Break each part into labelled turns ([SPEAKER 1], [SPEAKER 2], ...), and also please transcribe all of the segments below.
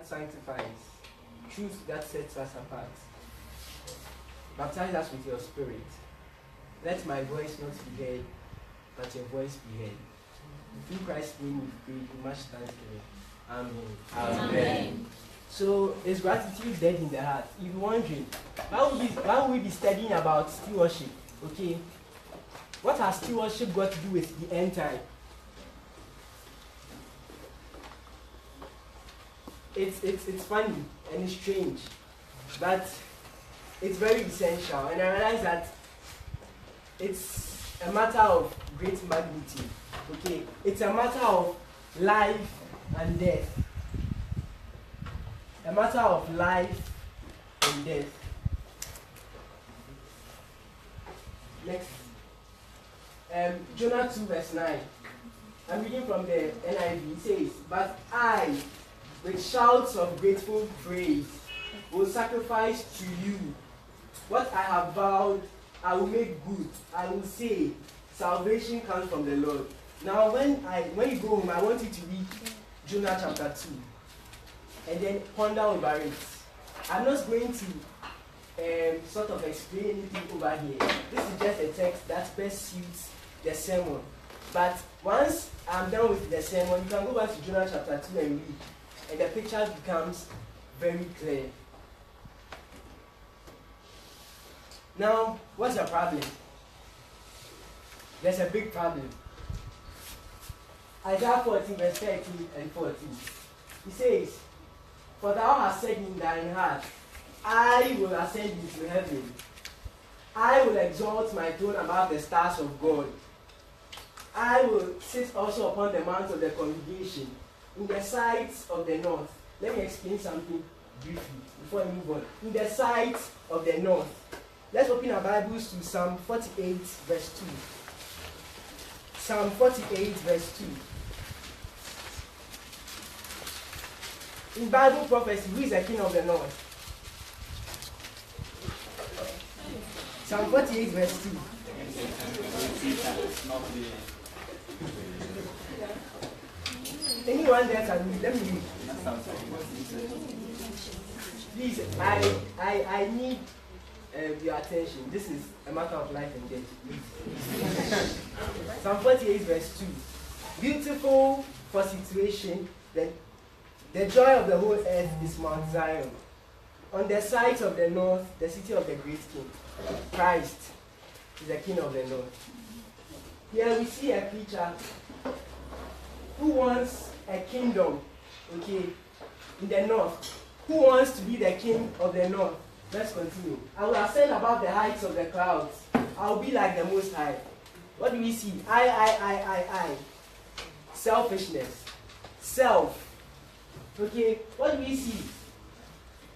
[SPEAKER 1] that sanctifies, truth that sets us apart. Baptize us with your Spirit. Let my voice not be heard, but your voice be heard. Through Christ's name we pray with much thanksgiving. Amen.
[SPEAKER 2] Amen.
[SPEAKER 1] So, is gratitude dead in the heart? If you're wondering, why would we be studying about stewardship? Okay, what has stewardship got to do with the end time? It's funny and it's strange, but it's very essential. And I realize that it's a matter of great magnitude. Okay, it's a matter of life and death. A matter of life and death. Next. Jonah 2 verse 9. I'm reading from the NIV. It says, "But I, with shouts of grateful praise, will sacrifice to you. What I have vowed, I will make good. I will say, salvation comes from the Lord." Now, when you go home, I want you to read Jonah chapter 2. And then ponder over it. I'm not going to sort of explain anything over here. This is just a text that best suits the sermon. But once I'm done with the sermon, you can go back to Jonah chapter 2 and read. And the picture becomes very clear. Now, what's the problem? There's a big problem. Isaiah 14 verse 13 and 14. He says, "For thou hast said in thine heart, I will ascend into heaven. I will exalt my throne above the stars of God. I will sit also upon the mount of the congregation, in the sides of the north." Let me explain something briefly before I move on. In the sides of the north. Let's open our Bibles to Psalm 48 verse 2. Psalm 48 verse 2. In Bible prophecy, who is the king of the north? Psalm 48 verse 2. Anyone there can read? Let me read. Please, I need your attention. This is a matter of life and death. Psalm 48 verse 2. "Beautiful for situation, the joy of the whole earth is Mount Zion. On the sides of the north, the city of the great king." Christ is the king of the north. Here we see a preacher who wants a kingdom, okay, in the north. Who wants to be the king of the north? Let's continue. "I will ascend above the heights of the clouds. I will be like the Most High." What do we see? I. Selfishness. Self. Okay, what do we see?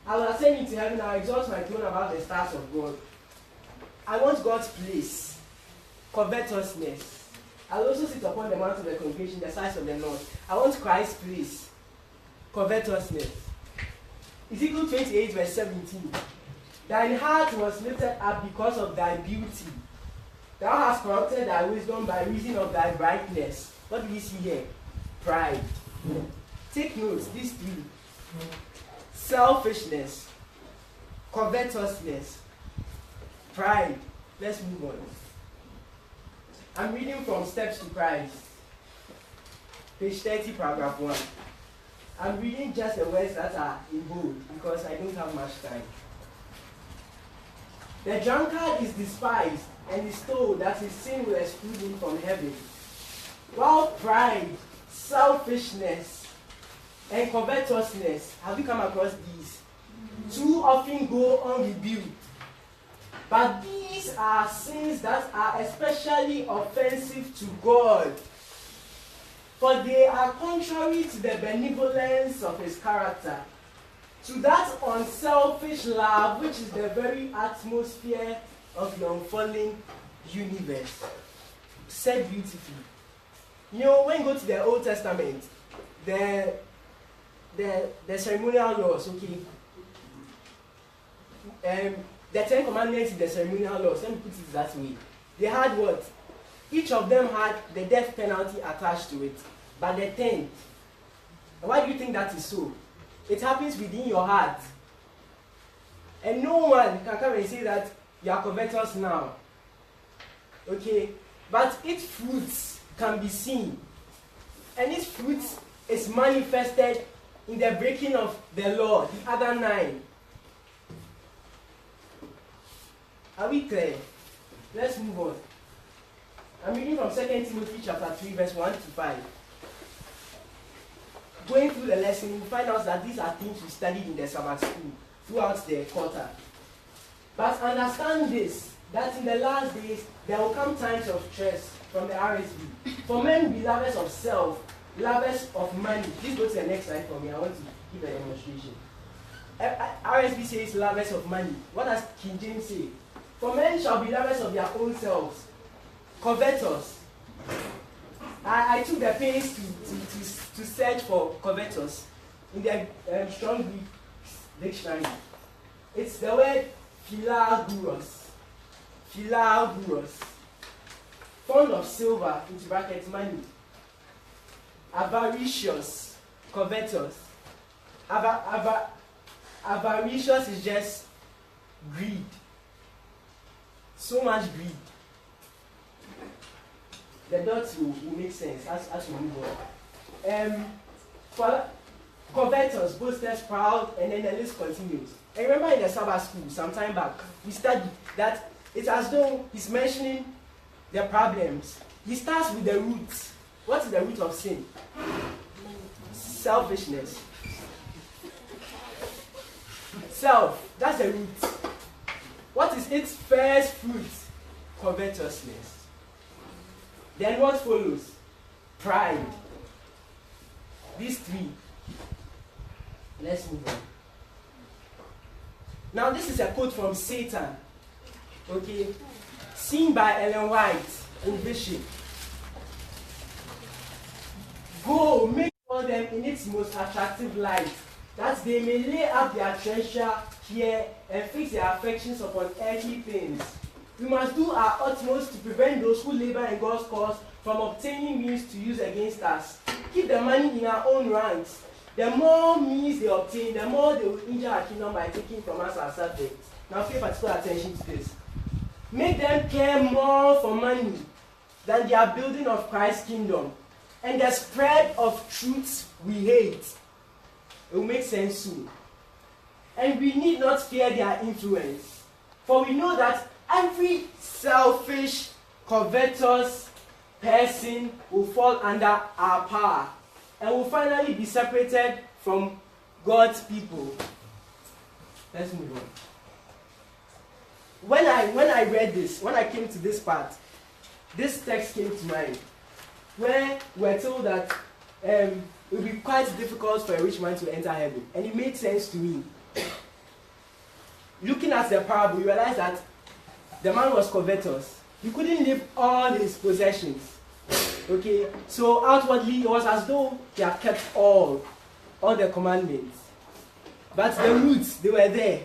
[SPEAKER 1] "I will ascend into heaven. I will exalt my throne above the stars of God." I want God's place. Covetousness. I will also sit upon the mount of the congregation, the sides of the north. I want Christ's place. Covetousness. Ezekiel 28 verse 17. "Thine heart was lifted up because of thy beauty. Thou hast corrupted thy wisdom by reason of thy brightness." What do we see here? Pride. Take notes, these three. Selfishness, covetousness, pride. Let's move on. I'm reading from Steps to Christ, page 30, paragraph 1. I'm reading just the words that are in bold because I don't have much time. "The drunkard is despised and is told that his sin will exclude him from heaven, while pride, selfishness, and covetousness," have you come across these? "Too often go unrebuked. But these are sins that are especially offensive to God, for they are contrary to the benevolence of his character, to that unselfish love which is the very atmosphere of the unfolding universe." Said beautifully. You know, when you go to the Old Testament, the ceremonial laws, okay? The 10 Commandments in the ceremonial laws, let me put it that way. They had what? Each of them had the death penalty attached to it. But the 10th, why do you think that is so? It happens within your heart. And no one can come and say that you are covetous now. Okay? But its fruits can be seen. And its fruits is manifested in the breaking of the law, the other 9. Are we clear? Let's move on. I'm reading from 2 Timothy chapter 3, verse 1 to 5. Going through the lesson, we find out that these are things we studied in the Sabbath school throughout the quarter. But understand this, that in the last days, there will come times of stress from the RSV. For men will be lovers of self, lovers of money. Please go to the next slide for me. I want to give a demonstration. RSV says lovers of money. What does King James say? For men shall be lovers of their own selves, covetous. I took the pains to search for covetous in the Strong Greek dictionary. It's the word philarguros. Philarguros. Fond of silver, into brackets, money. Avaricious, covetous. Avaricious is just greed. So much greed. The dots will make sense as we move on. Covetous, boasters, proud, and then the list continues. And remember in the Sabbath school, some time back, we studied that it's as though he's mentioning the problems. He starts with the roots. What is the root of sin? Selfishness. Self, that's the root. What is its first fruit? Covetousness. Then what follows? Pride. These 3. Let's move on. Now this is a quote from Satan. Okay? Seen by Ellen White in Vision. Go, make all them in its most attractive light, that they may lay up their treasure here and fix their affections upon earthly things. We must do our utmost to prevent those who labor in God's cause from obtaining means to use against us. Keep the money in our own ranks. The more means they obtain, the more they will injure our kingdom by taking from us our subjects. Now pay particular attention to this. Make them care more for money than their building of Christ's kingdom and the spread of truths we hate. It will make sense soon. And we need not fear their influence, for we know that every selfish, covetous person will fall under our power and will finally be separated from God's people. Let's move on. When I read this, when I came to this part, this text came to mind, where we're told that it will be quite difficult for a rich man to enter heaven. And it made sense to me. Looking at the parable, you realize that the man was covetous. He couldn't leave all his possessions. Okay? So outwardly, it was as though he had kept all the commandments. But the roots, they were there.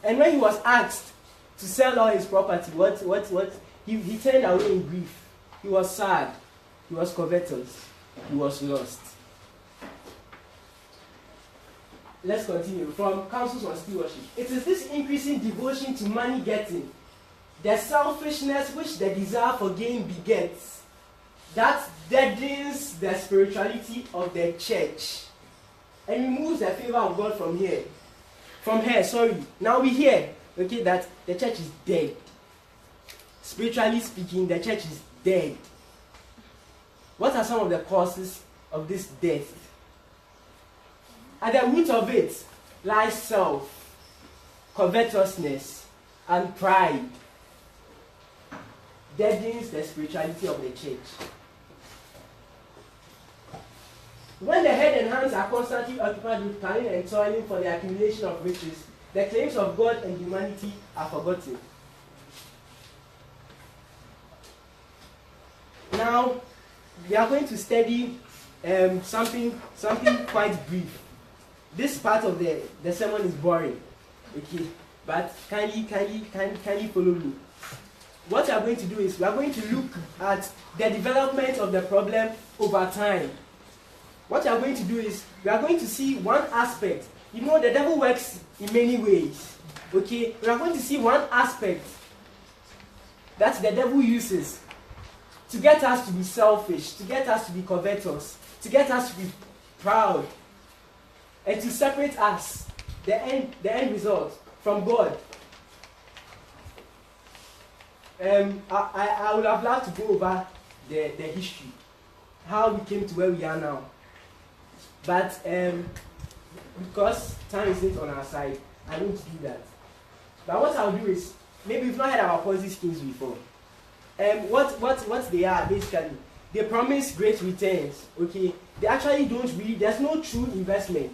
[SPEAKER 1] And when he was asked to sell all his property, he turned away in grief. He was sad. He was covetous. He was lost. Let's continue. From Counsels on Stewardship. It is this increasing devotion to money getting, the selfishness which the desire for gain begets, that deadens the spirituality of the church and removes the favor of God from here. Now we hear, okay, that the church is dead. Spiritually speaking, the church is dead. What are some of the causes of this death? At the root of it lies self, covetousness, and pride. Deadens the spirituality of the church. When the head and hands are constantly occupied with planning and toiling for the accumulation of riches, the claims of God and humanity are forgotten. Now, we are going to study something quite brief. This part of the sermon is boring, okay? But kindly follow me. What we are going to do is we are going to look at the development of the problem over time. What we are going to do is we are going to see one aspect you know, the devil works in many ways. Okay, we are going to see one aspect that the devil uses to get us to be selfish, to get us to be covetous, to get us to be proud, and to separate us, the end result, from God. I would have loved to go over the history, how we came to where we are now. But because time isn't on our side, I won't do that. But what I'll do is, maybe you've not heard about Ponzi schemes before. What they are, basically, they promise great returns, okay? They actually don't really, there's no true investment,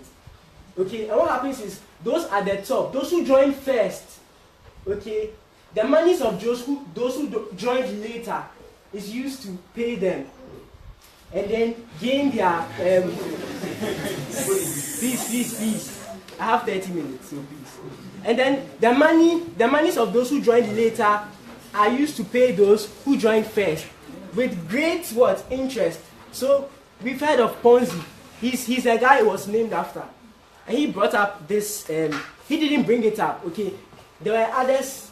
[SPEAKER 1] okay? And what happens is, those at the top, those who join first, okay, the monies of those who joined later is used to pay them, and then gain their, please, I have 30 minutes, so please. And then the monies of those who joined later are used to pay those who joined first with great interest. So we've heard of Ponzi. He's a guy who was named after, and he brought up this. He didn't bring it up. Okay, there were others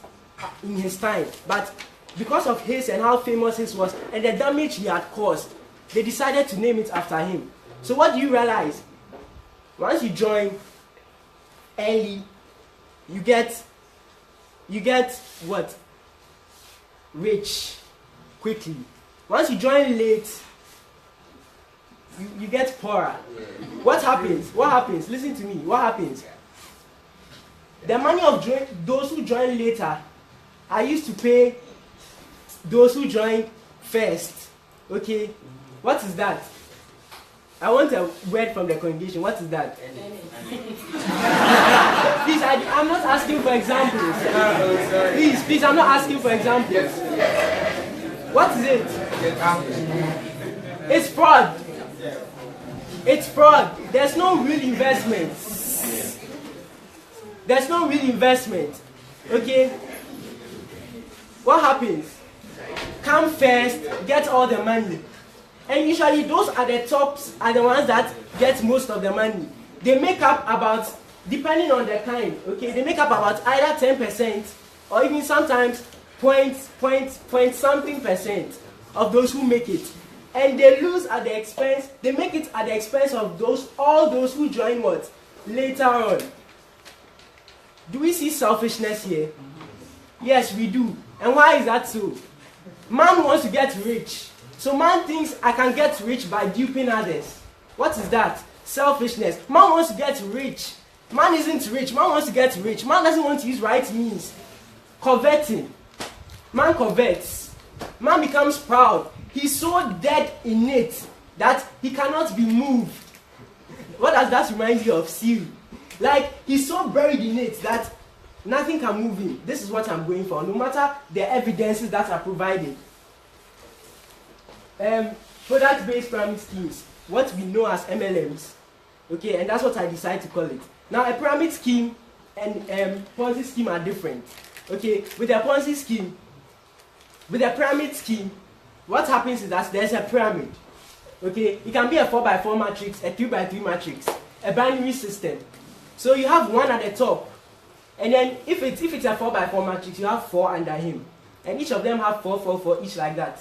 [SPEAKER 1] in his time, but because of his and how famous his was and the damage he had caused, they decided to name it after him. So what do you realize? Once you join early, you get what? Rich quickly. Once you join late, you get poorer. What happens? Listen to me. What happens? The money of those who join later are used to pay those who join first. Okay? What is that? I want a word from the congregation. What is that? Please, I'm not asking for examples. Please, I'm not asking for examples. What is it? It's fraud. It's fraud. There's no real investment. There's no real investment. Okay? What happens? Come first, get all the money. And usually those at the tops are the ones that get most of the money. They make up about, depending on the kind, okay, they make up about either 10% or even sometimes point something percent of those who make it. And they lose at the expense, they make it at the expense of all those who join what? Later on. Do we see selfishness here? Yes, we do. And why is that so? Man wants to get rich. So man thinks I can get rich by duping others. What is that? Selfishness. Man wants to get rich. Man isn't rich. Man wants to get rich. Man doesn't want to use right means. Coveting. Man covets. Man becomes proud. He's so dead in it that he cannot be moved. What does that remind you of? Seal. Like, he's so buried in it that nothing can move him. This is what I'm going for, no matter the evidences that are provided. Product-based pyramid schemes, what we know as MLMs. Okay, and that's what I decided to call it. Now, a pyramid scheme and Ponzi scheme are different. Okay, with a Ponzi scheme, with a pyramid scheme, what happens is that there's a pyramid. Okay, it can be a 4x4 matrix, a 3x3 matrix, a binary system. So you have one at the top, and then if it's a 4x4 matrix, you have 4 under him, and each of them have 4, 4, 4 each like that.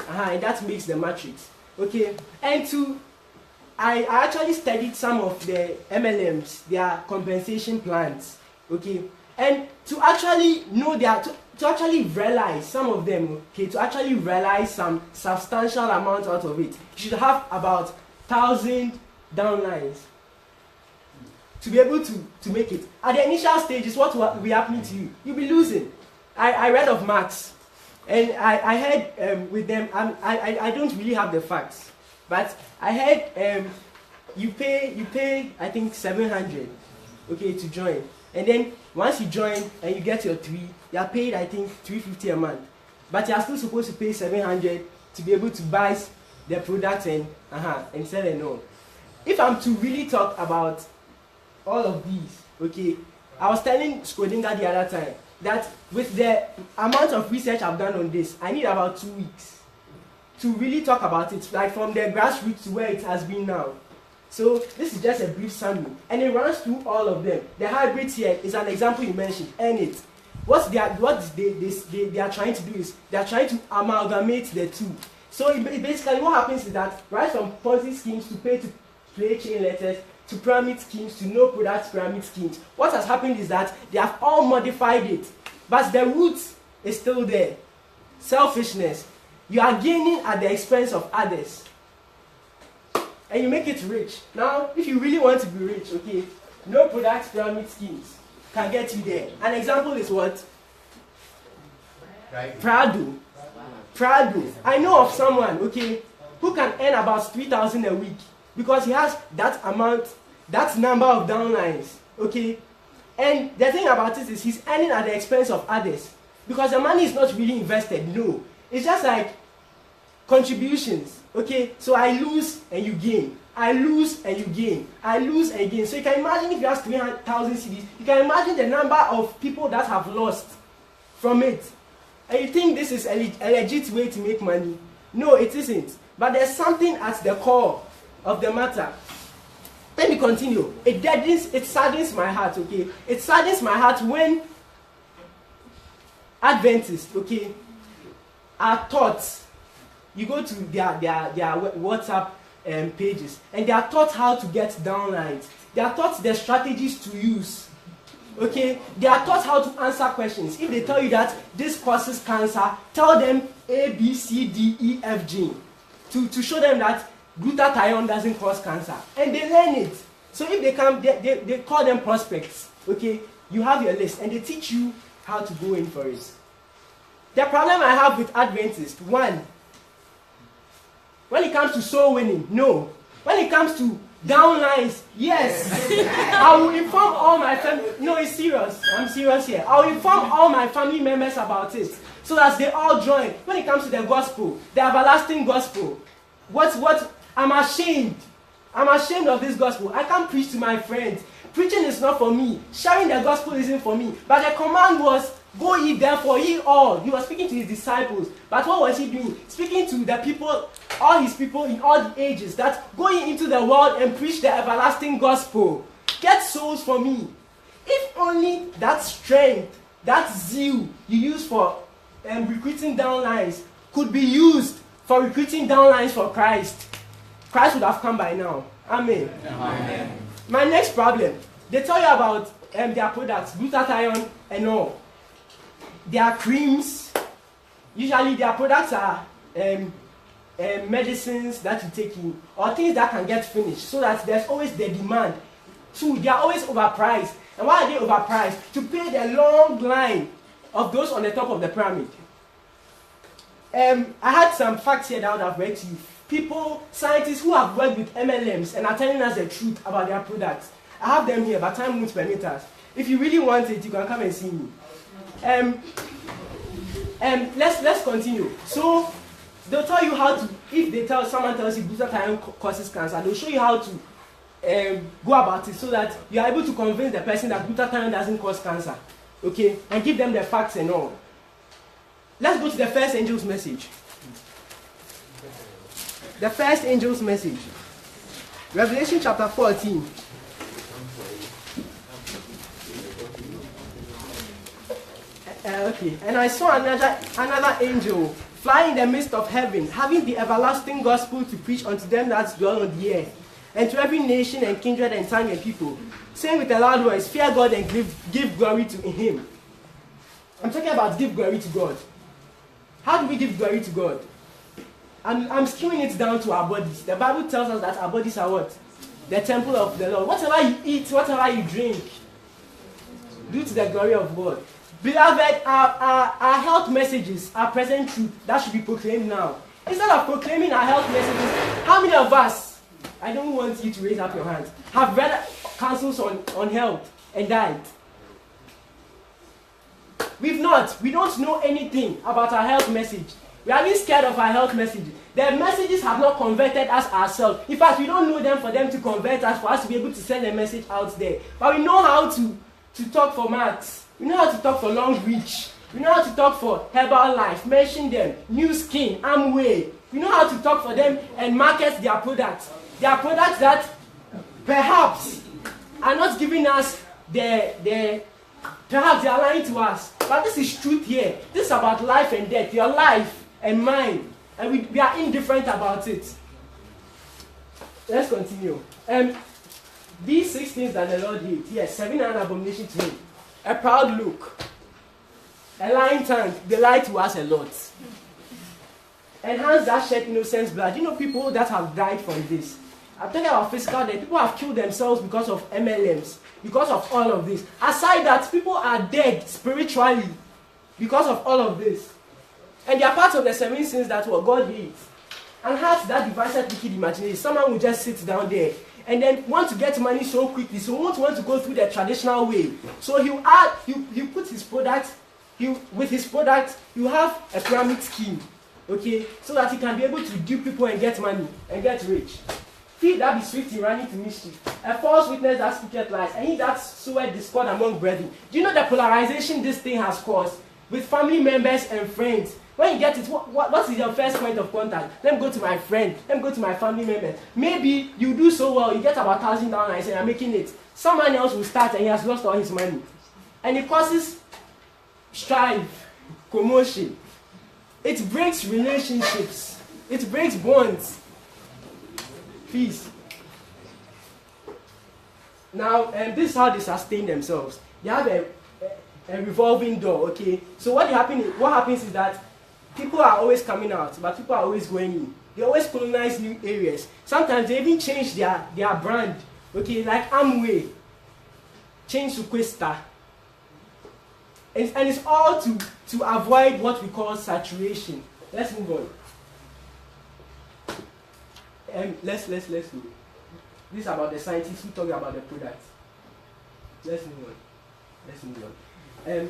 [SPEAKER 1] And that makes the matrix. Okay, and I actually studied some of the MLMs, their compensation plans. Okay, and to actually know to actually realize some of them, okay, to actually realize some substantial amount out of it, you should have about 1,000 downlines to be able to make it. At the initial stages, what will be happening to you? You'll be losing. I read of Max. And I heard with them, I don't really have the facts, but I heard you pay I think 700, okay, to join, and then once you join and you get your 3, you are paid I think 350 a month, but you are still supposed to pay 700 to be able to buy the product and sell and all. If I'm to really talk about all of these, okay, I was telling Skodinga the other time that with the amount of research I've done on this, I need about 2 weeks to really talk about it, like from the grassroots to where it has been now. So this is just a brief summary, and it runs through all of them. The hybrid here is an example you mentioned. Earn it. What they are trying to do is they are trying to amalgamate the two. So basically, what happens is that right from Ponzi schemes to play chain letters to pyramid schemes to no product pyramid schemes, what has happened is that they have all modified it, but the root is still there. Selfishness. You are gaining at the expense of others. And you make it rich. Now, if you really want to be rich, okay, no product pyramid schemes can get you there. An example is what? Prado. I know of someone, okay, who can earn about 3,000 a week because he has that amount, that number of downlines, okay. And the thing about it is he's earning at the expense of others because the money is not really invested. No, it's just like contributions. Okay, so I lose and you gain. I lose and you gain. I lose and gain. So you can imagine if you have 300,000 CDs, you can imagine the number of people that have lost from it. And you think this is a legit way to make money? No, it isn't. But there's something at the core of the matter. Let me continue. It saddens my heart, okay? It saddens my heart when Adventists, okay, are taught. You go to their WhatsApp pages, and they are taught how to get downlines. They are taught the strategies to use. Okay, they are taught how to answer questions. If they tell you that this causes cancer, tell them A, B, C, D, E, F, G, to show them that glutathione doesn't cause cancer, and they learn it. So if they come, they call them prospects. Okay, you have your list, and they teach you how to go in for it. The problem I have with Adventists, one. When it comes to soul winning, no. When it comes to downlines, yes. I will inform all my family. No, it's serious. I'm serious here. I will inform all my family members about it so that they all join. When it comes to the gospel, the everlasting gospel, what? I'm ashamed. I'm ashamed of this gospel. I can't preach to my friends. Preaching is not for me. Sharing the gospel isn't for me. But the command was, go ye therefore, ye all. He was speaking to his disciples. But what was he doing? Speaking to the people, all his people in all the ages, that go ye into the world and preach the everlasting gospel. Get souls for me. If only that strength, that zeal you use for recruiting downlines could be used for recruiting downlines for Christ, Christ would have come by now. Amen. Amen. My next problem, they tell you about their products, glutathione and all. Their creams, usually their products are medicines that you take in, or things that can get finished, so that there's always the demand. Two, they are always overpriced. And why are they overpriced? To pay the long line of those on the top of the pyramid. I had some facts here that I would have read to you. People, scientists who have worked with MLMs and are telling us the truth about their products. I have them here, but time won't permit us. If you really want it, you can come and see me. Let's continue. So they'll tell you how to. If someone tells you glutathione causes cancer, they'll show you how to go about it so that you are able to convince the person that glutathione doesn't cause cancer. Okay, and give them the facts and all. Let's go to the first angel's message. The first angel's message. Revelation chapter 14. Okay. And I saw another angel fly in the midst of heaven, having the everlasting gospel to preach unto them that dwell on the earth, and to every nation and kindred and tongue and people, saying with a loud voice, fear God and give glory to him. I'm talking about give glory to God. How do we give glory to God? I'm skewing it down to our bodies. The Bible tells us that our bodies are what? The temple of the Lord. Whatever you eat, whatever you drink, do to the glory of God. Beloved, our health messages are present truth that should be proclaimed now. Instead of proclaiming our health messages, how many of us, I don't want you to raise up your hands, have read counsels on health and diet? We don't know anything about our health message. We are really scared of our health messages. The messages have not converted us ourselves. In fact, we don't know them for them to convert us, for us to be able to send a message out there. But we know how to talk for maths. We know how to talk for long reach. We know how to talk for herbal life. Mention them. New Skin, Amway. We know how to talk for them and market their products. Their products that perhaps are not giving us perhaps they are lying to us. But this is truth here. This is about life and death, your life and mine. And we are indifferent about it. Let's continue. These 6 things that the Lord hates. Yes, 7 are an abomination to him. A proud look. A lying tongue. They lie to us a lot. And hands that shed innocent blood. You know people that have died from this. I'm talking about physical death. People have killed themselves because of MLMs. Because of all of this. Aside that, people are dead spiritually. Because of all of this. And they are part of the 7 sins that what God hates. And hearts that devices wicked imagination. Someone will just sit down there and then want to get money so quickly, so won't want to go through the traditional way. So he put his product, with his product, you have a pyramid scheme, okay, so that he can be able to dupe people and get money and get rich. Feet that be swift in running to mischief, a false witness that speaketh lies, and he that soweth discord among brethren. Do you know the polarization this thing has caused with family members and friends? When you get it, what is your first point of contact? Let me go to my friend. Let me go to my family member. Maybe you do so well, you get about $1,000 and say, I'm making it. Someone else will start and he has lost all his money. And it causes strife, commotion. It breaks relationships. It breaks bonds. Peace. Now, this is how they sustain themselves. They have a revolving door, okay? So what happens is that people are always coming out, but people are always going in. They always colonize new areas. Sometimes they even change their brand. Okay, like Amway. Change to Questa. And it's all to avoid what we call saturation. Let's move on. Let's move. This is about the scientists who talk about the product. Let's move on.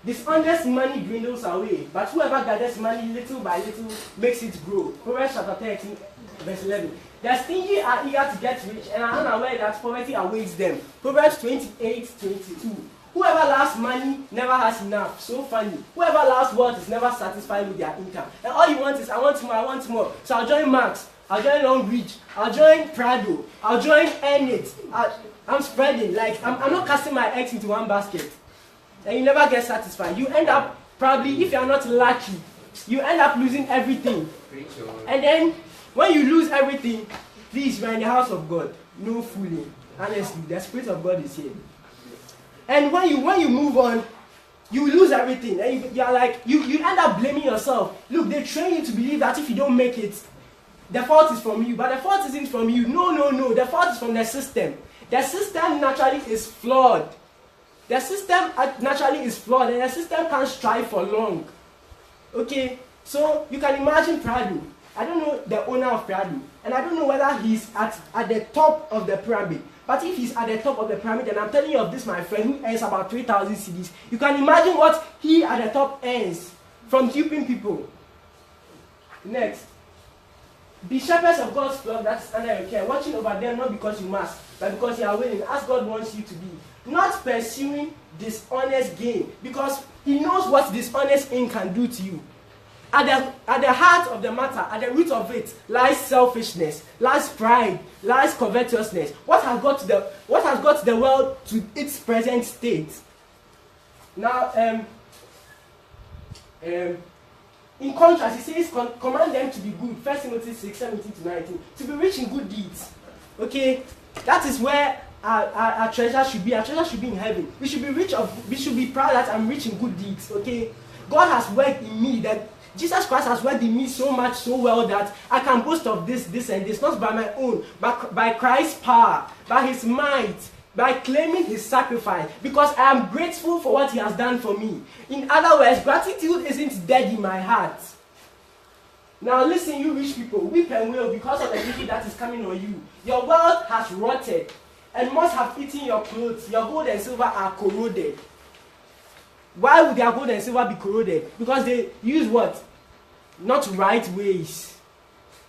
[SPEAKER 1] Dishonest money dwindles away, but whoever gathers money little by little makes it grow. Proverbs chapter 13, verse 11. The stingy are eager to get rich and are unaware that poverty awaits them. Proverbs 28:22. Whoever loves money never has enough. So funny. Whoever loves wealth is never satisfied with their income. And all you want is, I want more, I want more. So I'll join Max, I'll join Long Ridge, I'll join Prado, I'll join Enid. I'm spreading, like, I'm not casting my eggs into one basket. And you never get satisfied. You end up, probably, if you're not lucky, you end up losing everything. And then, when you lose everything, please, you're in the house of God. No fooling. Honestly, the Spirit of God is here. And when you move on, you lose everything. And you're like, you end up blaming yourself. Look, they train you to believe that if you don't make it, the fault is from you. But the fault isn't from you. No. The fault is from the system. The system naturally is flawed. The system naturally is flawed, and the system can't strive for long. Okay, so you can imagine Prado. I don't know the owner of Prado, and I don't know whether he's at the top of the pyramid. But if he's at the top of the pyramid, and I'm telling you of this, my friend, who earns about 3,000 cedis, you can imagine what he at the top earns from duping people. Next. Be shepherds of God's flock that is under your care, watching over them not because you must, but because you are willing, as God wants you to be. Not pursuing dishonest gain, because he knows what dishonest gain can do to you. At the heart of the matter, at the root of it, lies selfishness, lies pride, lies covetousness. What has got the world to its present state? Now, in contrast, he says, command them to be good. 1 Timothy 6:17-19. To be rich in good deeds. Okay? That is where our treasure should be. Our treasure should be in heaven. We should be proud that I'm rich in good deeds. Okay? God has worked in me, that Jesus Christ has worked in me so much, so well, that I can boast of this, and this, not by my own, but by Christ's power, by his might, by claiming his sacrifice, because I am grateful for what he has done for me. In other words, gratitude isn't dead in my heart. Now listen, you rich people, weep and wail because of the wicked that is coming on you. Your wealth has rotted and must have eaten your clothes. Your gold and silver are corroded. Why would their gold and silver be corroded? Because they use what? Not right ways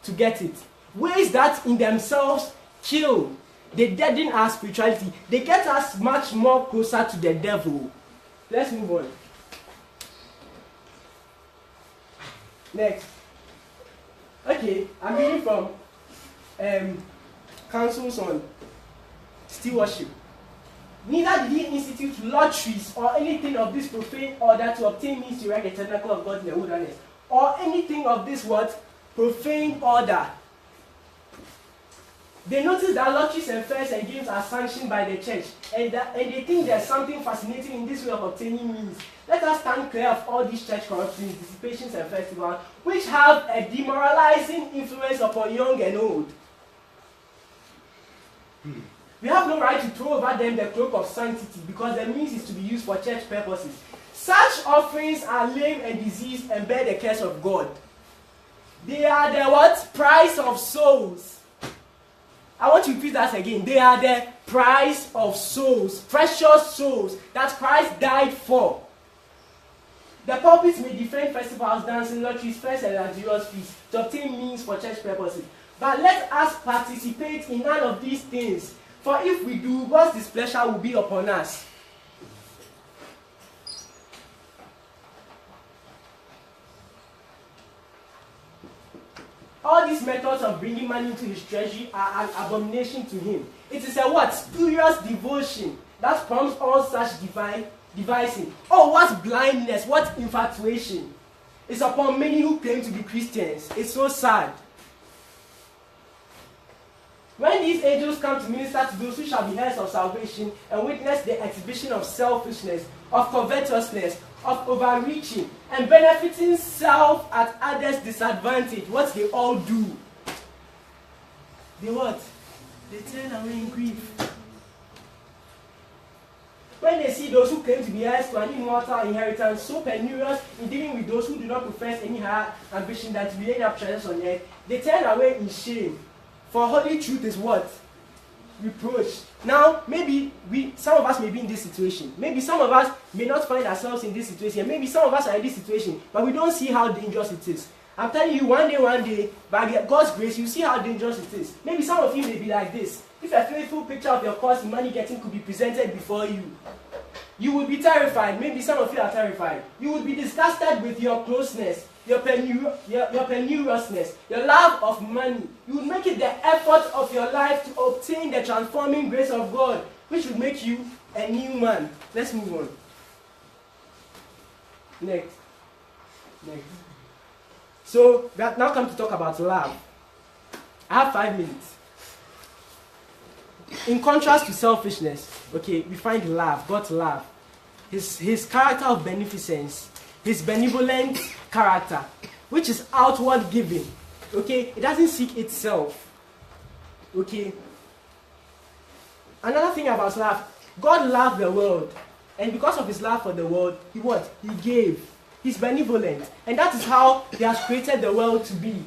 [SPEAKER 1] to get it. Ways that in themselves kill. They deaden our spirituality. They get us much more closer to the devil. Let's move on. Next. Okay, I'm reading from Councils on still worship. Neither did he institute lotteries or anything of this profane order to obtain means to erect the tabernacle of God in the wilderness, or anything of this what? Profane order. They notice that lotteries and fairs and games are sanctioned by the church, and they think there's something fascinating in this way of obtaining means. Let us stand clear of all these church corruptions, dissipations, and festivals, which have a demoralizing influence upon young and old. We have no right to throw over them the cloak of sanctity, because the means is to be used for church purposes. Such offerings are lame and diseased and bear the curse of God. They are the what? Price of souls. I want to repeat that again. They are the price of souls, precious souls that Christ died for. The pulpits may defend festivals, dancing, lotteries, fairs, and luxurious feasts to obtain means for church purposes. But let us participate in none of these things, for if we do, God's displeasure will be upon us. All these methods of bringing money into his treasury are an abomination to him. It is a what? Spurious devotion that prompts all such devising. Oh, what blindness, what infatuation. It's upon many who claim to be Christians. It's so sad. When these angels come to minister to those who shall be heirs of salvation and witness the exhibition of selfishness, of covetousness, of overreaching, and benefiting self at others' disadvantage, what they all do? They what? They turn away in grief. When they see those who claim to be heirs to an immortal inheritance so penurious in dealing with those who do not profess any higher ambition than to be laying up treasures on earth, they turn away in shame. For holy truth is what? Reproach. Now, maybe some of us may be in this situation. Maybe some of us may not find ourselves in this situation. Maybe some of us are in this situation, but we don't see how dangerous it is. I'm telling you, one day, by God's grace, you see how dangerous it is. Maybe some of you may be like this. If a faithful picture of your course in money getting could be presented before you, you would be terrified. Maybe some of you are terrified. You would be disgusted with your closeness, your penuriousness, your love of money. You would make it the effort of your life to obtain the transforming grace of God, which will make you a new man. Let's move on. Next. So, we have now come to talk about love. I have 5 minutes. In contrast to selfishness, okay, we find love, God's love. His character of beneficence, his benevolent character, which is outward giving. Okay, it doesn't seek itself. Okay. Another thing about love, God loved the world, and because of his love for the world, he what? He gave. He's benevolent, and that is how he has created the world to be.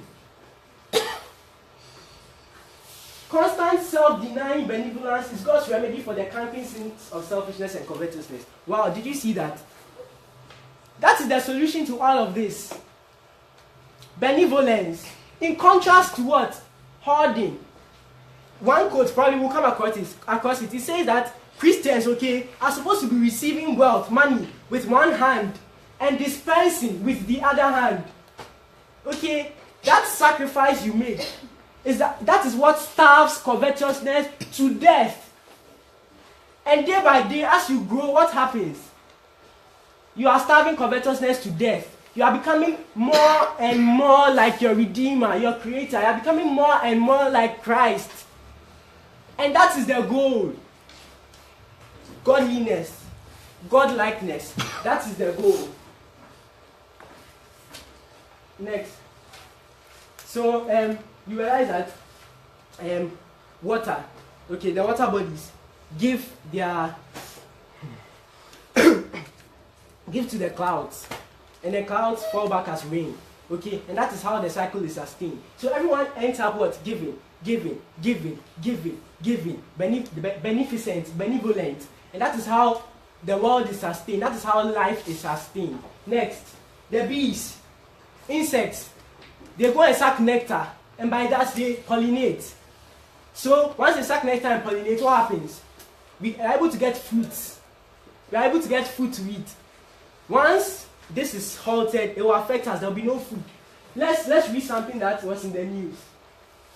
[SPEAKER 1] Constant self-denying benevolence is God's remedy for the camping sins of selfishness and covetousness. Wow, did you see that? That is the solution to all of this. Benevolence. In contrast to what? Hoarding. One quote probably will come across it. It says that Christians, okay, are supposed to be receiving wealth, money, with one hand and dispensing with the other hand. Okay, that sacrifice you make that is what starves covetousness to death. And day by day, as you grow, what happens? You are starving covetousness to death. You are becoming more and more like your Redeemer, your Creator. You are becoming more and more like Christ. And that is the goal. Godliness, Godlikeness. That is the goal. Next. So, you realize that water, okay, the water bodies give their give to the clouds, and the clouds fall back as rain. Okay, and that is how the cycle is sustained. So everyone ends up what? Giving, beneficent, benevolent, and that is how the world is sustained. That is how life is sustained. Next, the bees, insects, they go and suck nectar, and by that they pollinate. So once they suck nectar and pollinate, what happens? We are able to get fruits. We are able to get food to eat. Once this is halted, it will affect us. There will be no food. Let's read something that was in the news.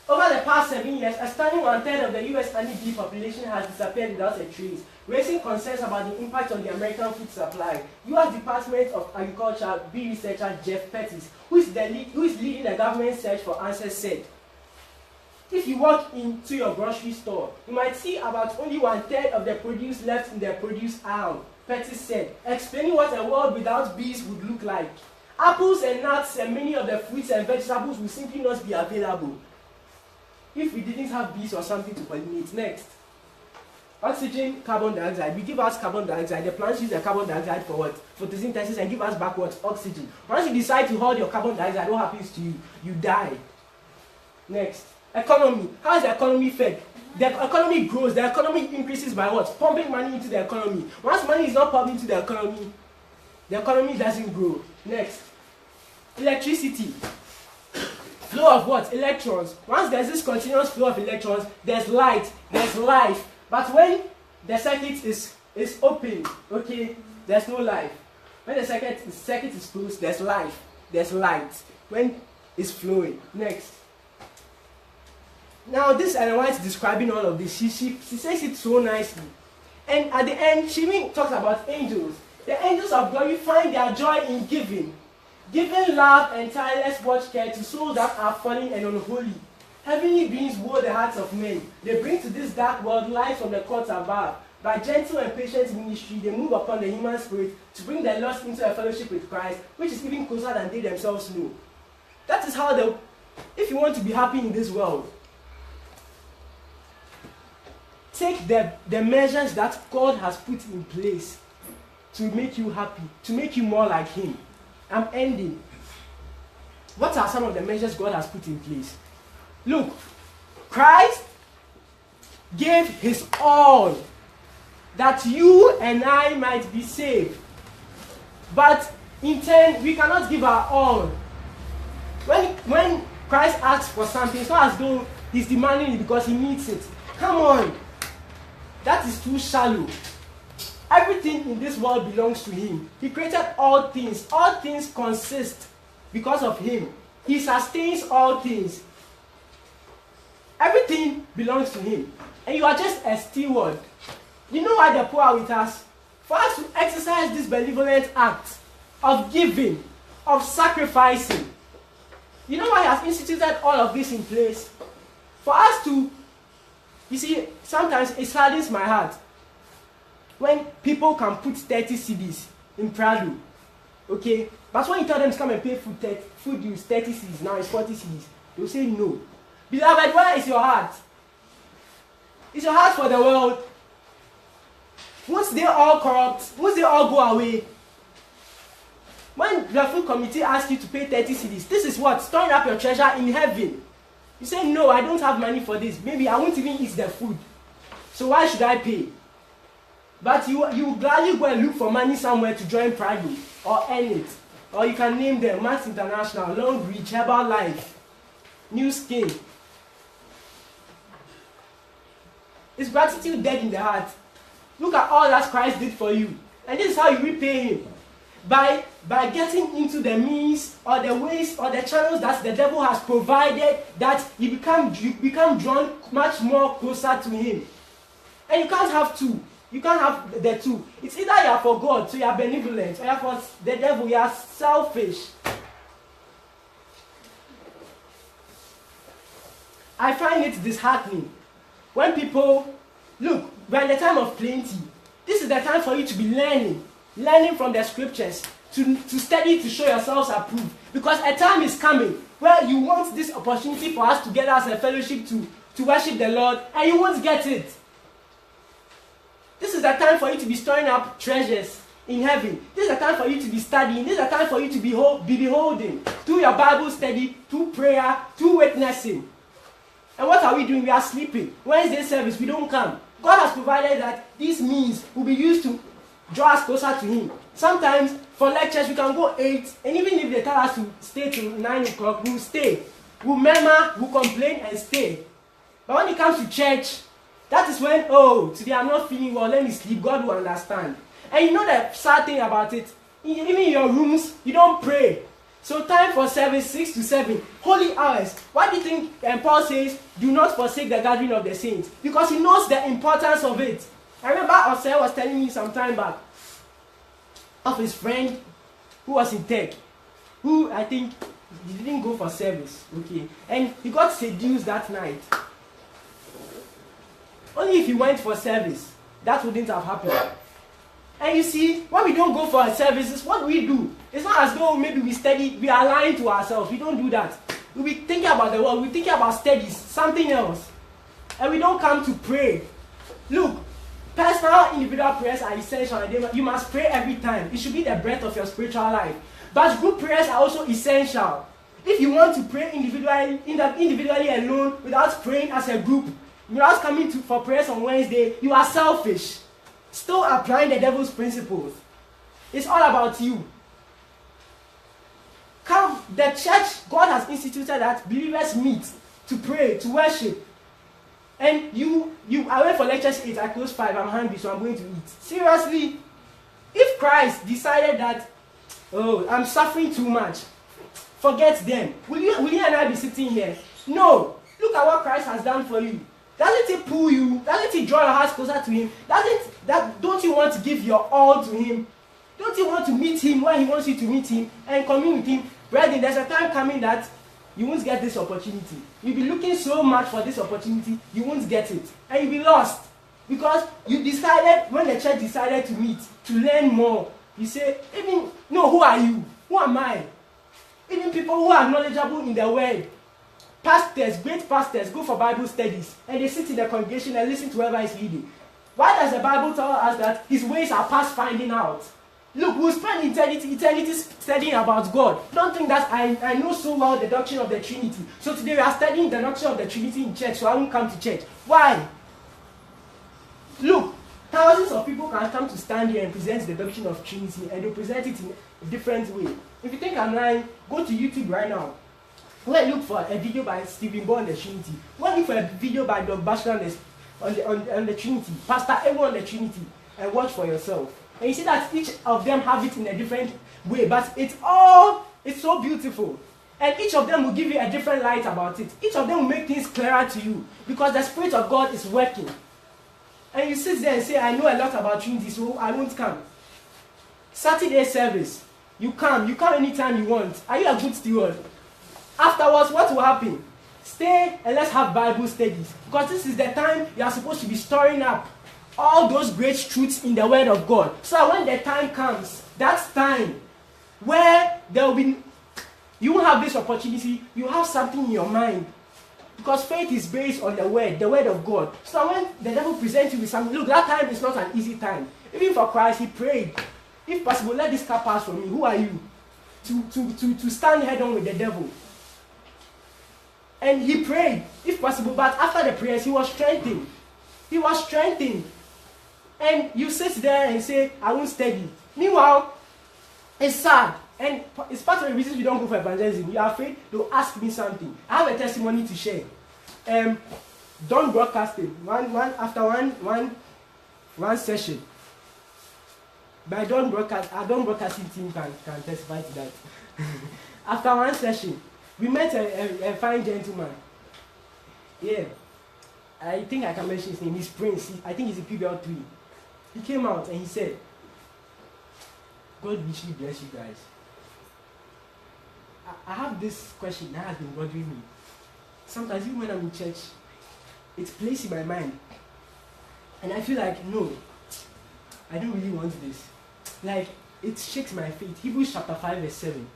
[SPEAKER 1] Over the past 7 years, a stunning 1/3 of the U.S. honeybee population has disappeared without a trace, raising concerns about the impact on the American food supply. U.S. Department of Agriculture bee researcher Jeff Pettis, who is leading the government search for answers, said, if you walk into your grocery store, you might see about only 1/3 of the produce left in the produce aisle, Pettis said, explaining what a world without bees would look like. Apples and nuts and many of the fruits and vegetables will simply not be available if we didn't have bees or something to pollinate. Next, oxygen, carbon dioxide. We give us carbon dioxide. The plants use the carbon dioxide for what? Photosynthesis, and give us back what? Oxygen. Once you decide to hold your carbon dioxide, what happens to you? You die. Next, economy. How is the economy fed? The economy grows. The economy increases by what? Pumping money into the economy. Once money is not pumped into the economy doesn't grow. Next, electricity. Flow of what? Electrons. Once there's this continuous flow of electrons, there's light, there's life. But when the circuit is open, okay, there's no life. When the circuit is closed, there's life, there's light. When it's flowing. Next. Now this Ellen White is describing all of this. She says it so nicely. And at the end, she even talks about angels. The angels of glory find their joy in giving. Giving love and tireless watch care to souls that are fallen and unholy. Heavenly beings woe the hearts of men. They bring to this dark world light from the courts above. By gentle and patient ministry, they move upon the human spirit to bring the lost into a fellowship with Christ, which is even closer than they themselves know. That is how if you want to be happy in this world, take the measures that God has put in place to make you happy, to make you more like Him. I'm ending. What are some of the measures God has put in place? Look, Christ gave His all that you and I might be saved. But in turn, we cannot give our all. When Christ asks for something, it's not as though He's demanding it because He needs it. Come on. That is too shallow. Everything in this world belongs to Him. He created all things. All things consist because of Him. He sustains all things. Everything belongs to Him. And you are just a steward. You know why the poor are with us? For us to exercise this benevolent act of giving, of sacrificing. You know why He has instituted all of this in place? For us to, you see, sometimes it saddens my heart when people can put 30 cedis in Prado, okay? But when you tell them to come and pay food use 30 cedis, now it's 40 cedis, they'll say no. Beloved, where is your heart? Is your heart for the world? Once they all corrupt, once they all go away, when the food committee asks you to pay 30 cedis, this is what? Storing up your treasure in heaven. You say, no, I don't have money for this. Maybe I won't even eat the food. So why should I pay? But you will gladly go and look for money somewhere to join Prado or earn it. Or you can name them Max International, Long Reach, Herbal Life, New Skin. Is gratitude dead in the heart? Look at all that Christ did for you. And this is how you repay Him. By getting into the means or the ways or the channels that the devil has provided, that you become drawn much more closer to Him. And you can't have two. You can't have the two. It's either you are for God, so you are benevolent, or you are for the devil, you are selfish. I find it disheartening when people, look, we're in the time of plenty. This is the time for you to be learning from the scriptures, to study, to show yourselves approved. Because a time is coming where you want this opportunity for us to gather as a fellowship to worship the Lord, and you won't get it. This is the time for you to be storing up treasures in heaven. This is the time for you to be studying. This is the time for you to be beholding. Through your Bible study, through prayer, through witnessing. And what are we doing? We are sleeping. Wednesday service, we don't come. God has provided that these means will be used to draw us closer to Him. Sometimes for lectures we can go 8, and even if they tell us to stay till 9 o'clock, we'll stay. We'll murmur, we'll complain and stay. But when it comes to church, that is when, today I'm not feeling well, let me sleep. God will understand. And you know the sad thing about it, even in your rooms, you don't pray. So time for service, 6 to 7, holy hours. Why do you think Paul says, do not forsake the gathering of the saints? Because he knows the importance of it. I remember Osei was telling me some time back of his friend who was in tech, who I think he didn't go for service, okay, and he got seduced that night. Only if he went for service, that wouldn't have happened. And you see, when we don't go for our services, what do we do? It's not as though maybe we are lying to ourselves. We don't do that. We'll be thinking about the world, we're thinking about studies, something else. And we don't come to pray. Look, personal individual prayers are essential. You must pray every time. It should be the breath of your spiritual life. But group prayers are also essential. If you want to pray individually alone without praying as a group, without coming for prayers on Wednesday, you are selfish. Still applying the devil's principles. It's all about you. Come, the church, God has instituted that believers meet to pray, to worship. And I went for lecture 8, I close 5, I'm hungry, so I'm going to eat. Seriously, if Christ decided that, oh, I'm suffering too much, forget them. Will you and I be sitting here? No. Look at what Christ has done for you. Doesn't it pull you? Doesn't it draw your heart closer to him? Don't you want to give your all to him? Don't you want to meet him when he wants you to meet him and commune with him? Brethren, there's a time coming that you won't get this opportunity. You'll be looking so much for this opportunity, you won't get it. And you'll be lost. Because you decided, when the church decided to meet, to learn more, you say, who are you? Who am I? Even people who are knowledgeable in the word, pastors, great pastors, go for Bible studies and they sit in the congregation and listen to whoever is leading. Why does the Bible tell us that his ways are past finding out? Look, we'll spend eternity studying about God. Don't think that I know so well the doctrine of the Trinity. So today we are studying the doctrine of the Trinity in church, so I won't come to church. Why? Look, thousands of people can come to stand here and present the doctrine of Trinity, and they present it in a different way. If you think I'm lying, go to YouTube right now. Go and look for a video by Stephen Boy on the Trinity. Go and look for a video by Doug Bashir on the Trinity, Pastor Ewo on the Trinity, and watch for yourself. And you see that each of them have it in a different way, but it's so beautiful. And each of them will give you a different light about it. Each of them will make things clearer to you, because the Spirit of God is working. And you sit there and say, I know a lot about Trinity, so I won't come. Saturday service, you come anytime you want. Are you a good steward? Afterwards, what will happen? Stay and let's have Bible studies. Because this is the time you are supposed to be storing up all those great truths in the Word of God. So that when the time comes, that's time where you won't have this opportunity, you have something in your mind. Because faith is based on the Word of God. So when the devil presents you with something, look, that time is not an easy time. Even for Christ, he prayed, if possible, let this cup pass from me. Who are you? To stand head on with the devil. And he prayed, if possible, but after the prayers, he was strengthened. He was strengthened. And you sit there and say, I won't study. Meanwhile, it's sad. And it's part of the reasons we don't go for evangelism. You are afraid they'll ask me something. I have a testimony to share. Done broadcasting. After one session. By done broadcasting team can testify to that. After one session, we met a fine gentleman. Yeah. I think I can mention his name. He's Prince. I think he's a PBL 3. He came out and he said, God richly bless you guys. I have this question that has been bothering me. Sometimes even when I'm in church, it's placed in my mind. And I feel like, no, I don't really want this. Like, it shakes my faith. Hebrews chapter 5 verse 7.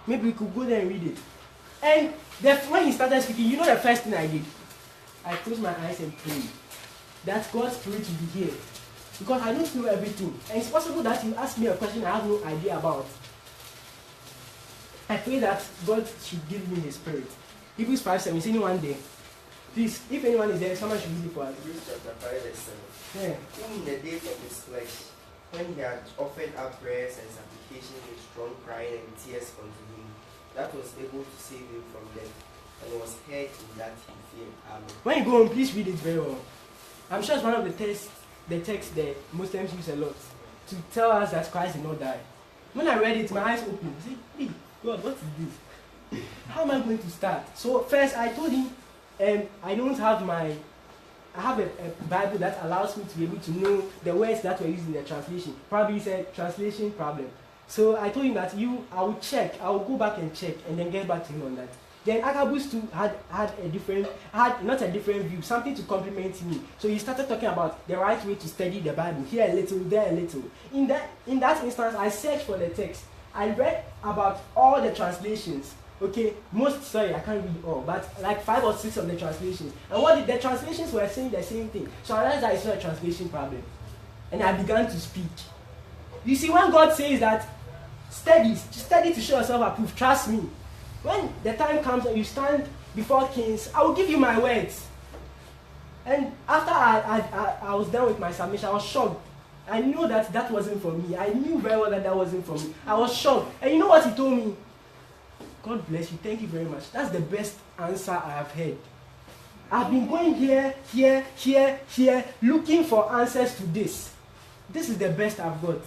[SPEAKER 1] Maybe we could go there and read it. And when he started speaking, you know the first thing I did? I closed my eyes and prayed that God's Spirit will be here. Because I don't know everything. And it's possible that you ask me a question I have no idea about. I pray that God should give me His Spirit. Hebrews 5:7. Is anyone there? Please, if anyone is there, someone should read it for us.
[SPEAKER 2] Hebrews chapter 5 verse 7.
[SPEAKER 1] Yeah.
[SPEAKER 2] Whom in the days of his flesh, when he had offered up prayers and supplications with strong crying and tears unto him, that was able to save him from death, and was heard in that he feared. Amen.
[SPEAKER 1] When you go on, please read it very well. I'm sure it's one of the texts that Muslims use a lot to tell us that Christ did not die. When I read it, my eyes opened. I said, hey, God, what is this? How am I going to start? So first I told him, I have a Bible that allows me to be able to know the words that were used in the translation. Probably it's a translation problem. So I told him that I will go back and check and then get back to him on that. Then Agabus too had not a different view, something to complement me. So he started talking about the right way to study the Bible, here a little, there a little. In that instance, I searched for the text. I read about all the translations. Okay, I can't read all, but like 5 or 6 of the translations. And the translations were saying the same thing. So I realized that it's not a translation problem. And I began to speak. You see, when God says that, study to show yourself approved, trust me. When the time comes and you stand before kings, I will give you my words. And after I was done with my submission, I was shocked. I knew that wasn't for me. I knew very well that wasn't for me. I was shocked. And you know what he told me? God bless you. Thank you very much. That's the best answer I have heard. I've been going here, looking for answers to this. This is the best I've got.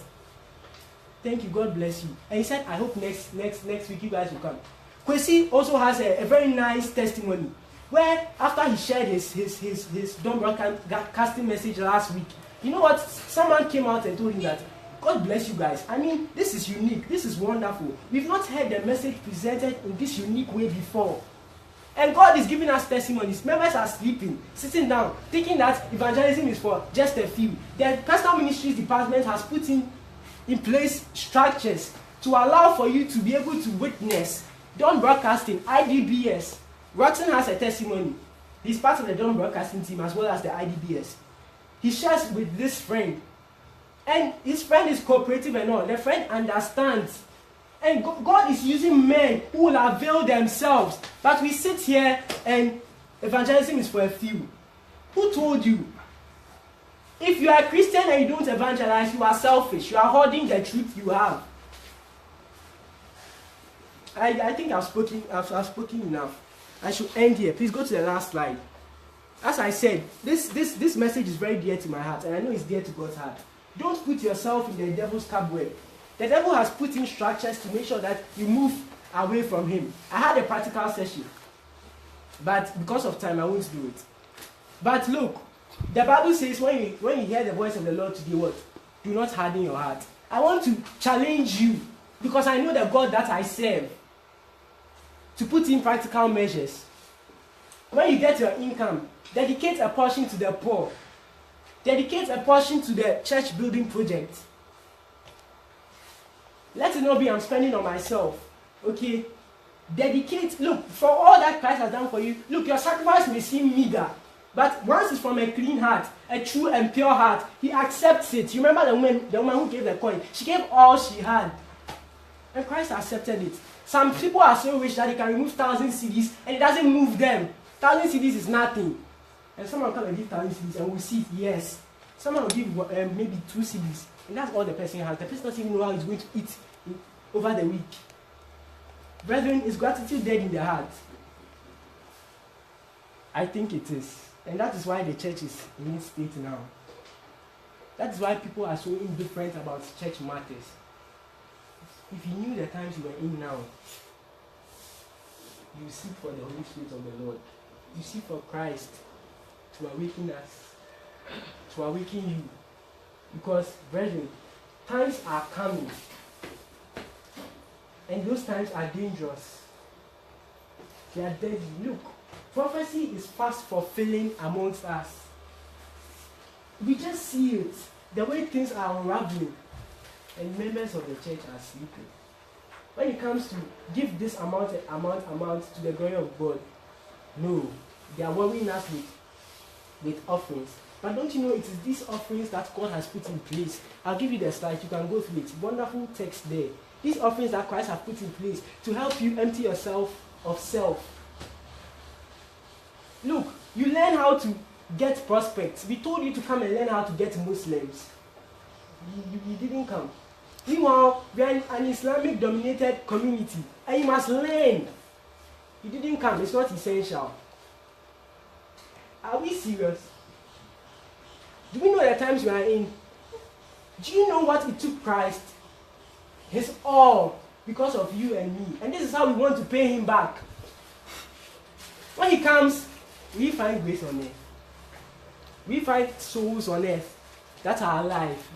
[SPEAKER 1] Thank you. God bless you. And he said, I hope next week you guys will come. Kwesi also has a very nice testimony where after he shared his Dawn broadcasting message last week, you know what? Someone came out and told him that, God bless you guys. I mean, this is unique. This is wonderful. We've not heard the message presented in this unique way before. And God is giving us testimonies. Members are sleeping, sitting down, thinking that evangelism is for just a few. The Personal Ministries Department has put in place structures to allow for you to be able to witness Dawn Broadcasting, IDBS. Roxon has a testimony. He's part of the Dawn Broadcasting team as well as the IDBS. He shares with this friend. And his friend is cooperative and all. The friend understands. And God is using men who will avail themselves. But we sit here and evangelism is for a few. Who told you? If you are a Christian and you don't evangelize, you are selfish. You are hoarding the truth you have. I think I've spoken enough. I should end here. Please go to the last slide. As I said, this message is very dear to my heart, and I know it's dear to God's heart. Don't put yourself in the devil's cobweb. The devil has put in structures to make sure that you move away from him. I had a practical session, but because of time, I won't do it. But look, the Bible says when you hear the voice of the Lord to do what? Do not harden your heart. I want to challenge you, because I know the God that I serve, to put in practical measures. When you get your income, dedicate a portion to the poor. Dedicate a portion to the church building project. Let it not be I'm spending on myself. Okay? Dedicate. Look, for all that Christ has done for you, look, your sacrifice may seem meager. But once it's from a clean heart, a true and pure heart, he accepts it. You remember the woman who gave the coin? She gave all she had. And Christ accepted it. Some people are so rich that they can remove 1,000 CDs and it doesn't move them. 1,000 CDs is nothing. And someone come and give 1,000 CDs and we'll see, yes. Someone will give maybe 2 CDs. And that's all the person has. The person doesn't even know how he's going to eat over the week. Brethren, is gratitude dead in their heart? I think it is. And that is why the church is in its state now. That is why people are so indifferent about church matters. If you knew the times you were in now, you seek for the Holy Spirit of the Lord. You seek for Christ to awaken us, to awaken you. Because, brethren, times are coming. And those times are dangerous. They are deadly. Look, prophecy is fast fulfilling amongst us. We just see it, the way things are unraveling. And members of the church are sleeping. When it comes to give this amount to the glory of God, no, they are worrying us with offerings. But don't you know it is these offerings that God has put in place? I'll give you the slide, you can go through it. Wonderful text there. These offerings that Christ has put in place to help you empty yourself of self. Look, you learn how to get prospects. We told you to come and learn how to get Muslims. You didn't come. Meanwhile, we are in an Islamic dominated community and you must learn. You didn't come, it's not essential. Are we serious? Do we know the times we are in? Do you know what it took Christ? His all because of you and me. And this is how we want to pay him back. When he comes, we find grace on earth. We find souls on earth that are alive,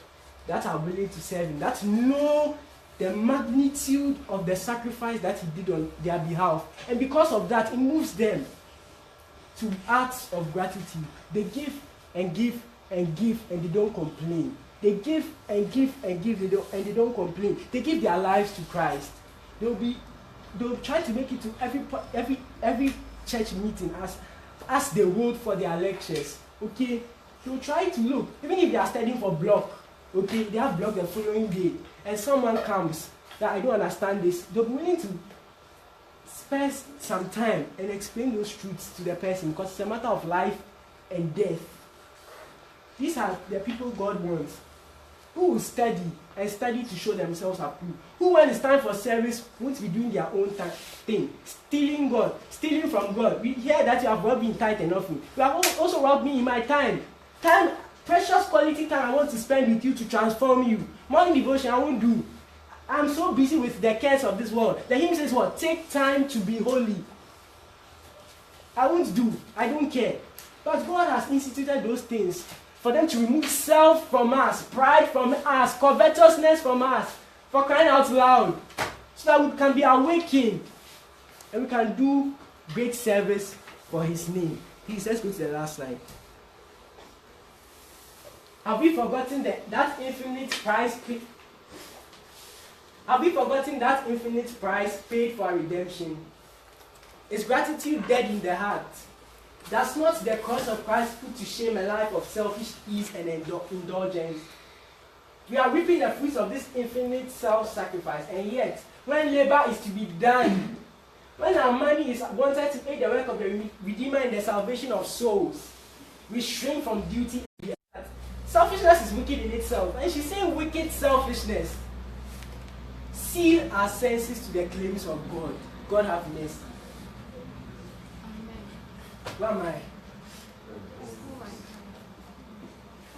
[SPEAKER 1] that are willing to serve him, that know the magnitude of the sacrifice that he did on their behalf. And because of that, it moves them to acts of gratitude. They give and give and give, and they don't complain. They give and give and give, and they don't complain. They give their lives to Christ. They'll try to make it to every church meeting as they vote for their lectures. Okay, they'll try to look, even if they are studying for block. Okay, they have block the following day, and someone comes that I don't understand this. They'll be willing to spend some time and explain those truths to the person, because it's a matter of life and death. These are the people God wants, who will study and study to show themselves approved. Who, when it's time for service, won't be doing their own thing, stealing from God. We hear that you have robbed me in tithe and offering. You have also robbed me in my time, precious quality time I want to spend with you to transform you. Morning devotion I won't do. I'm so busy with the cares of this world. The hymn says what? Take time to be holy. I won't do. I don't care. But God has instituted those things for them to remove self from us, pride from us, covetousness from us, for crying out loud, so that we can be awakened and we can do great service for his name. Please, let's go to the last slide. Have we forgotten that infinite price paid? Have we forgotten that infinite price paid for our redemption? Is gratitude dead in the heart? Does not the cross of Christ put to shame a life of selfish ease and indulgence? We are reaping the fruits of this infinite self-sacrifice, and yet, when labor is to be done, when our money is wanted to aid the work of the Redeemer in the salvation of souls, we shrink from duty. Selfishness is wicked in itself, and she's saying wicked selfishness. Seal our senses to the claims of God. God have mercy. Where am I?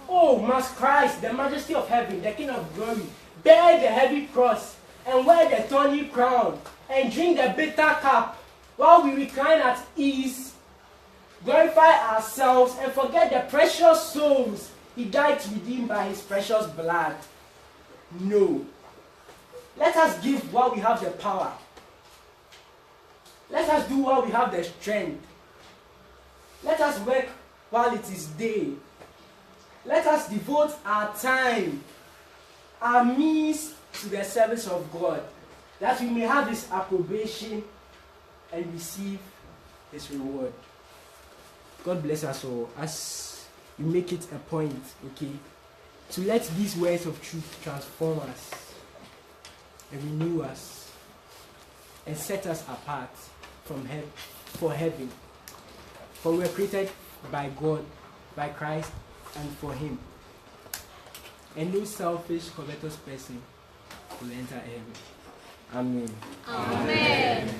[SPEAKER 1] Oh, must Christ, the majesty of heaven, the King of glory, bear the heavy cross and wear the thorny crown and drink the bitter cup while we recline at ease, glorify ourselves and forget the precious souls he died to redeem by his precious blood? No. Let us give while we have the power. Let us do while we have the strength. Let us work while it is day. Let us devote our time, our means to the service of God, that we may have his approbation and receive his reward. God bless us all as we make it a point, okay, to let these words of truth transform us and renew us and set us apart from for heaven. For we are created by God, by Christ, and for him. And no selfish, covetous person will enter heaven. Amen.
[SPEAKER 3] Amen.